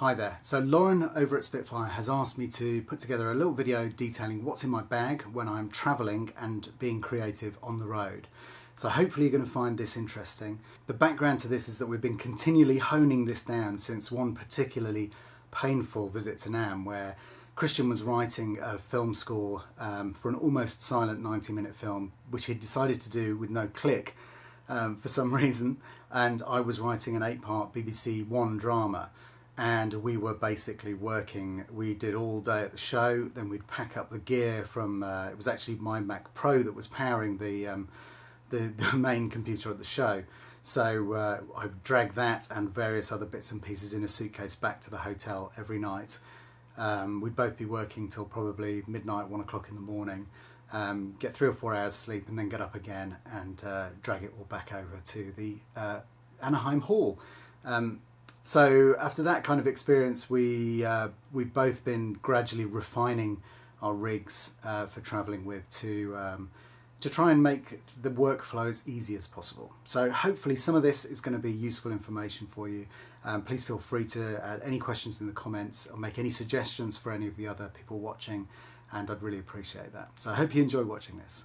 Hi there. So Lauren over at Spitfire has asked me to put together a little video detailing what's in my bag when I'm traveling and being creative on the road. So hopefully you're going to find this interesting. The background to this is that we've been continually honing this down since one particularly painful visit to Nam, where Christian was writing a film score for an almost silent 90-minute film, which he'd decided to do with no click for some reason, and I was writing an 8-part BBC One drama. And we were basically working, we did all day at the show, then we'd pack up the gear from, it was actually my Mac Pro that was powering the main computer at the show. So I would drag that and various other bits and pieces in a suitcase back to the hotel every night. We'd both be working till probably midnight, 1 o'clock in the morning, get 3 or 4 hours sleep and then get up again and drag it all back over to the Anaheim Hall. So after that kind of experience, we've both been gradually refining our rigs for travelling with to try and make the workflow as easy as possible. So hopefully some of this is going to be useful information for you. Please feel free to add any questions in the comments or make any suggestions for any of the other people watching, and I'd really appreciate that. So I hope you enjoy watching this.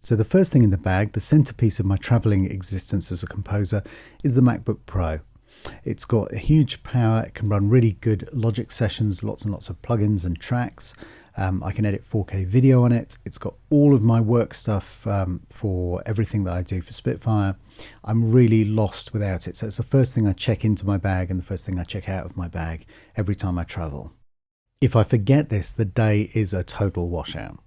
So the first thing in the bag, the centerpiece of my traveling existence as a composer, is the MacBook Pro. It's got a huge power, it can run really good Logic sessions, lots and lots of plugins and tracks. I can edit 4K video on it. It's got all of my work stuff for everything that I do for Spitfire. I'm really lost without it. So it's the first thing I check into my bag and the first thing I check out of my bag every time I travel. If I forget this, the day is a total washout.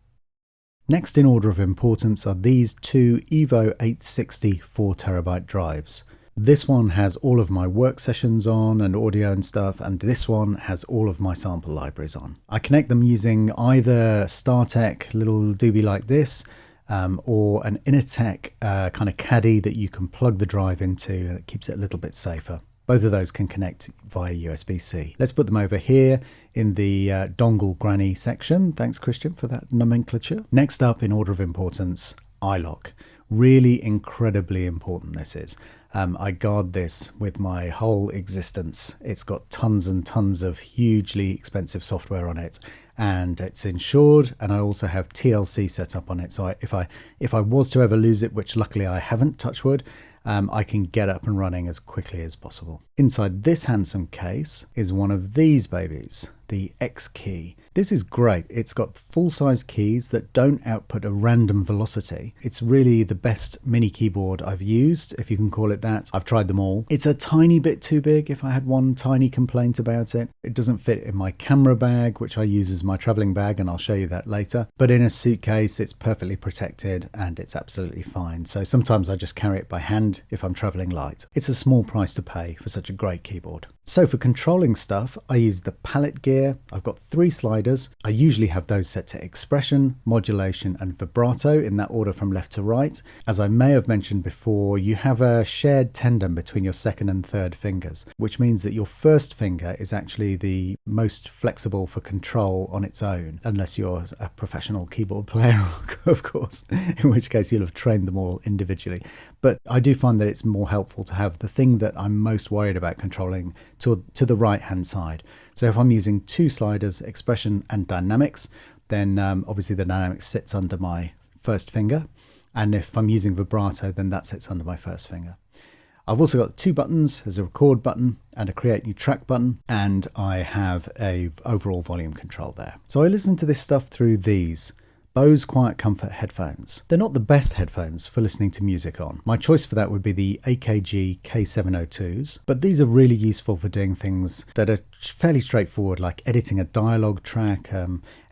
Next in order of importance are these two Evo 860 4TB drives. This one has all of my work sessions on and audio and stuff, and this one has all of my sample libraries on. I connect them using either StarTech little doobie like this, or an Innertech kind of caddy that you can plug the drive into, and it keeps it a little bit safer. Both of those can connect via USB-C. Let's put them over here in the dongle granny section. Thanks, Christian, for that nomenclature. Next up in order of importance, iLok. Really incredibly important this is. I guard this with my whole existence. It's got tons and tons of hugely expensive software on it, and it's insured, and I also have TLC set up on it. So if I was to ever lose it, which luckily I haven't, touch wood, I can get up and running as quickly as possible. Inside this handsome case is one of these babies, the X key. This is great. It's got full-size keys that don't output a random velocity. It's really the best mini keyboard I've used, if you can call it that. I've tried them all. It's a tiny bit too big if I had one tiny complaint about it. It doesn't fit in my camera bag, which I use as my traveling bag, and I'll show you that later. But in a suitcase, it's perfectly protected and it's absolutely fine. So sometimes I just carry it by hand if I'm traveling light. It's a small price to pay for such a great keyboard. So for controlling stuff, I use the palette gear. I've got 3 sliders. I usually have those set to expression, modulation, and vibrato in that order from left to right. As I may have mentioned before, you have a shared tendon between your second and third fingers, which means that your first finger is actually the most flexible for control on its own, unless you're a professional keyboard player, of course, in which case you'll have trained them all individually. But I do find that it's more helpful to have the thing that I'm most worried about controlling to the right hand side. So if I'm using 2 sliders, expression and dynamics, then obviously the dynamics sits under my first finger, and if I'm using vibrato, then that sits under my first finger. I've also got 2 buttons. There's a record button and a create new track button, and I have a overall volume control there. So I listen to this stuff through these Bose Quiet Comfort headphones. They're not the best headphones for listening to music on. My choice for that would be the AKG K702s, but these are really useful for doing things that are fairly straightforward, like editing a dialogue track,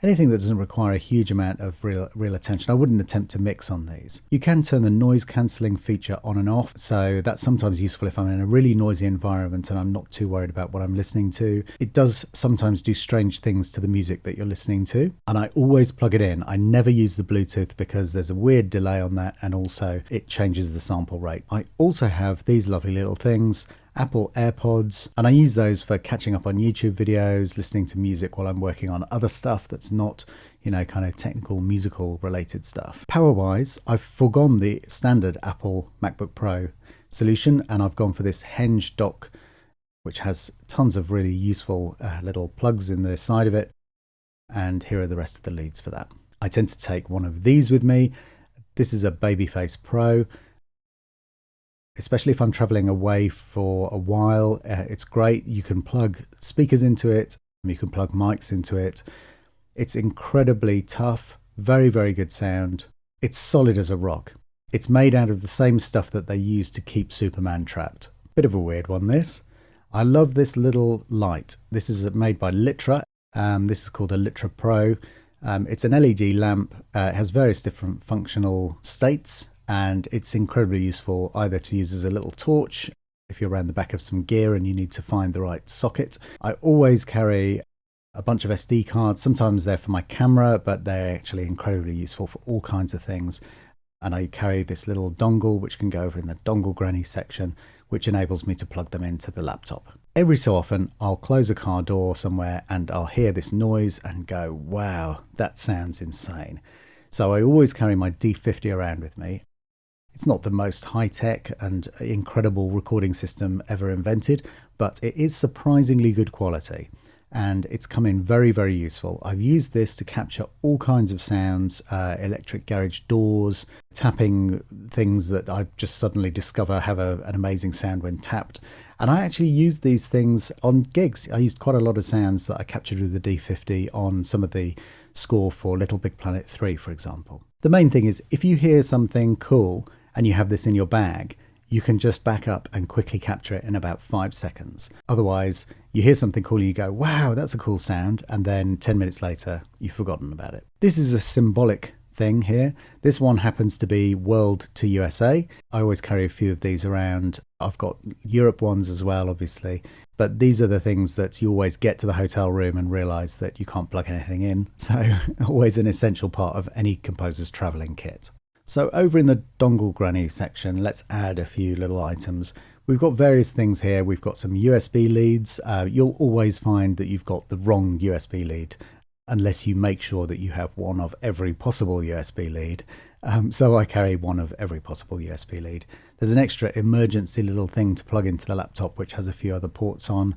anything that doesn't require a huge amount of real attention. I wouldn't attempt to mix on these. You can turn the noise cancelling feature on and off, so that's sometimes useful if I'm in a really noisy environment and I'm not too worried about what I'm listening to. It does sometimes do strange things to the music that you're listening to, and I always plug it in. I never use the Bluetooth because there's a weird delay on that, and also it changes the sample rate. I also have these lovely little things, Apple AirPods, and I use those for catching up on YouTube videos, listening to music while I'm working on other stuff that's not, you know, kind of technical musical related stuff. Power wise, I've forgone the standard Apple MacBook Pro solution and I've gone for this Henge dock which has tons of really useful little plugs in the side of it. And here are the rest of the leads for that. I tend to take one of these with me. This is a Babyface Pro. Especially if I'm traveling away for a while, it's great. You can plug speakers into it. You can plug mics into it. It's incredibly tough, very, very good sound. It's solid as a rock. It's made out of the same stuff that they use to keep Superman trapped. Bit of a weird one, this. I love this little light. This is made by Litra. This is called a Litra Pro. It's an LED lamp. It has various different functional states, and it's incredibly useful either to use as a little torch if you're around the back of some gear and you need to find the right socket. I always carry a bunch of SD cards. Sometimes they're for my camera, but they're actually incredibly useful for all kinds of things. And I carry this little dongle, which can go over in the dongle granny section, which enables me to plug them into the laptop. Every so often, I'll close a car door somewhere and I'll hear this noise and go, wow, that sounds insane. So I always carry my D50 around with me. It's not the most high-tech and incredible recording system ever invented, but it is surprisingly good quality. And it's come in very, very useful. I've used this to capture all kinds of sounds, electric garage doors, tapping things that I just suddenly discover have an amazing sound when tapped. And I actually used these things on gigs. I used quite a lot of sounds that I captured with the D50 on some of the score for Little Big Planet 3, for example. The main thing is, if you hear something cool and you have this in your bag, you can just back up and quickly capture it in about 5 seconds. Otherwise, you hear something cool and you go, wow, that's a cool sound. And then 10 minutes later, you've forgotten about it. This is a symbolic thing here. This one happens to be World to USA. I always carry a few of these around. I've got Europe ones as well, obviously. But these are the things that you always get to the hotel room and realize that you can't plug anything in. So always an essential part of any composer's traveling kit. So over in the dongle granny section, let's add a few little items. We've got various things here. We've got some USB leads. You'll always find that you've got the wrong USB lead unless you make sure that you have one of every possible USB lead. So I carry one of every possible USB lead. There's an extra emergency little thing to plug into the laptop, which has a few other ports on,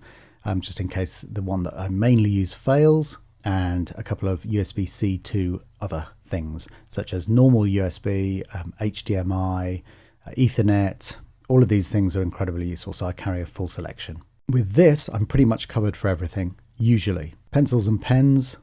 just in case the one that I mainly use fails, and a couple of USB-C to other things, such as normal USB, HDMI, Ethernet. All of these things are incredibly useful, so I carry a full selection. With this, I'm pretty much covered for everything, usually. Pencils and pens,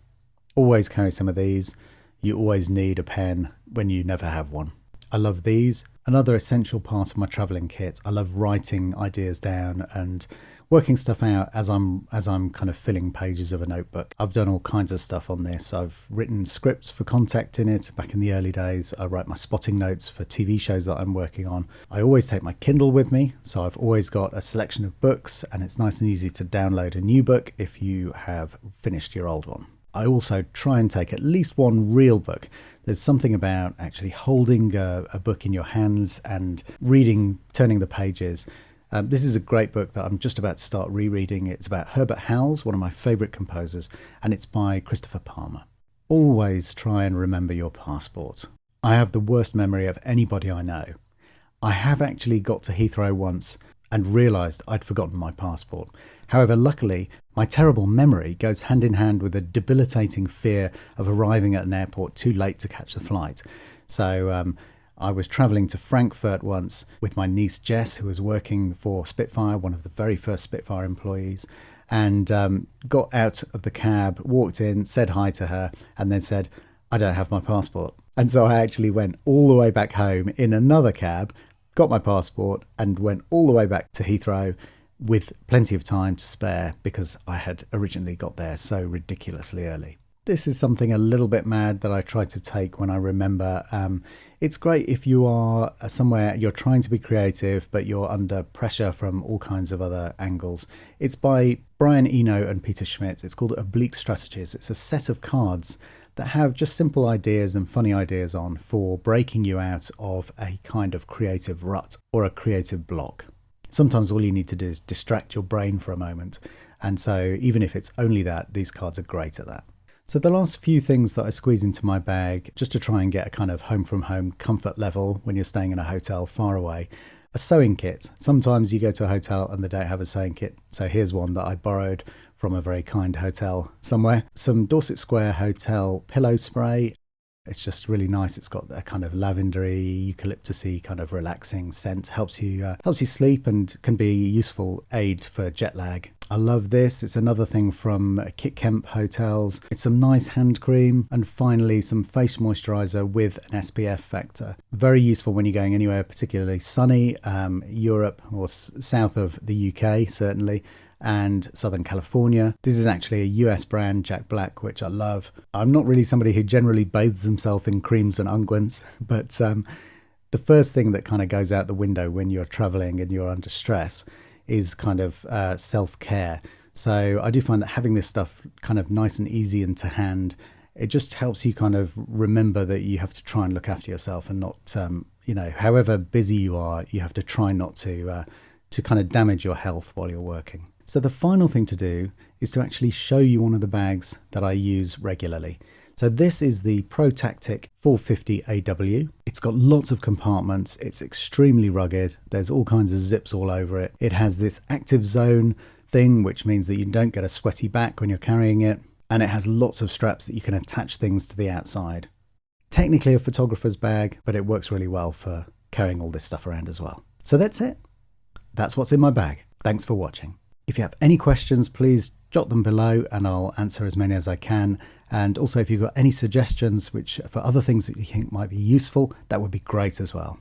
always carry some of these. You always need a pen when you never have one. I love these. Another essential part of my traveling kit, I love writing ideas down and working stuff out as I'm kind of filling pages of a notebook. I've done all kinds of stuff on this. I've written scripts for Contact in it back in the early days. I write my spotting notes for TV shows that I'm working on. I always take my Kindle with me, so I've always got a selection of books, and it's nice and easy to download a new book if you have finished your old one. I also try and take at least one real book. There's something about actually holding a book in your hands and reading, turning the pages. This is a great book that I'm just about to start rereading. It's about Herbert Howells, one of my favourite composers, and it's by Christopher Palmer. Always try and remember your passport. I have the worst memory of anybody I know. I have actually got to Heathrow once and realised I'd forgotten my passport. However, luckily, my terrible memory goes hand in hand with a debilitating fear of arriving at an airport too late to catch the flight. So I was travelling to Frankfurt once with my niece Jess, who was working for Spitfire, one of the very first Spitfire employees, and got out of the cab, walked in, said hi to her, and then said, I don't have my passport. And so I actually went all the way back home in another cab, got my passport, and went all the way back to Heathrow with plenty of time to spare because I had originally got there so ridiculously early. This is something a little bit mad that I try to take when I remember. It's great if you are somewhere, you're trying to be creative, but you're under pressure from all kinds of other angles. It's by Brian Eno and Peter Schmidt. It's called Oblique Strategies. It's a set of cards that have just simple ideas and funny ideas on for breaking you out of a kind of creative rut or a creative block. Sometimes all you need to do is distract your brain for a moment. And so even if it's only that, these cards are great at that. So the last few things that I squeeze into my bag, just to try and get a kind of home from home comfort level when you're staying in a hotel far away, a sewing kit. Sometimes you go to a hotel and they don't have a sewing kit. So here's one that I borrowed from a very kind hotel somewhere. Some Dorset Square Hotel pillow spray. It's just really nice. It's got a kind of lavendery, eucalyptusy kind of relaxing scent. Helps you sleep and can be a useful aid for jet lag. I love this. It's another thing from Kit Kemp Hotels. It's some nice hand cream, and finally some face moisturizer with an SPF factor. Very useful when you're going anywhere particularly sunny, Europe or south of the UK certainly, and Southern California. This is actually a US brand, Jack Black, which I love. I'm not really somebody who generally bathes himself in creams and unguents, but the first thing that kind of goes out the window when you're traveling and you're under stress is kind of self-care. So I do find that having this stuff kind of nice and easy and to hand, it just helps you kind of remember that you have to try and look after yourself and not, however busy you are, you have to try not to kind of damage your health while you're working. So the final thing to do is to actually show you one of the bags that I use regularly. So this is the ProTactic 450 AW. It's got lots of compartments. It's extremely rugged. There's all kinds of zips all over it. It has this active zone thing, which means that you don't get a sweaty back when you're carrying it. And it has lots of straps that you can attach things to the outside. Technically a photographer's bag, but it works really well for carrying all this stuff around as well. So that's it. That's what's in my bag. Thanks for watching. If you have any questions, please jot them below and I'll answer as many as I can. And also if you've got any suggestions for other things that you think might be useful, that would be great as well.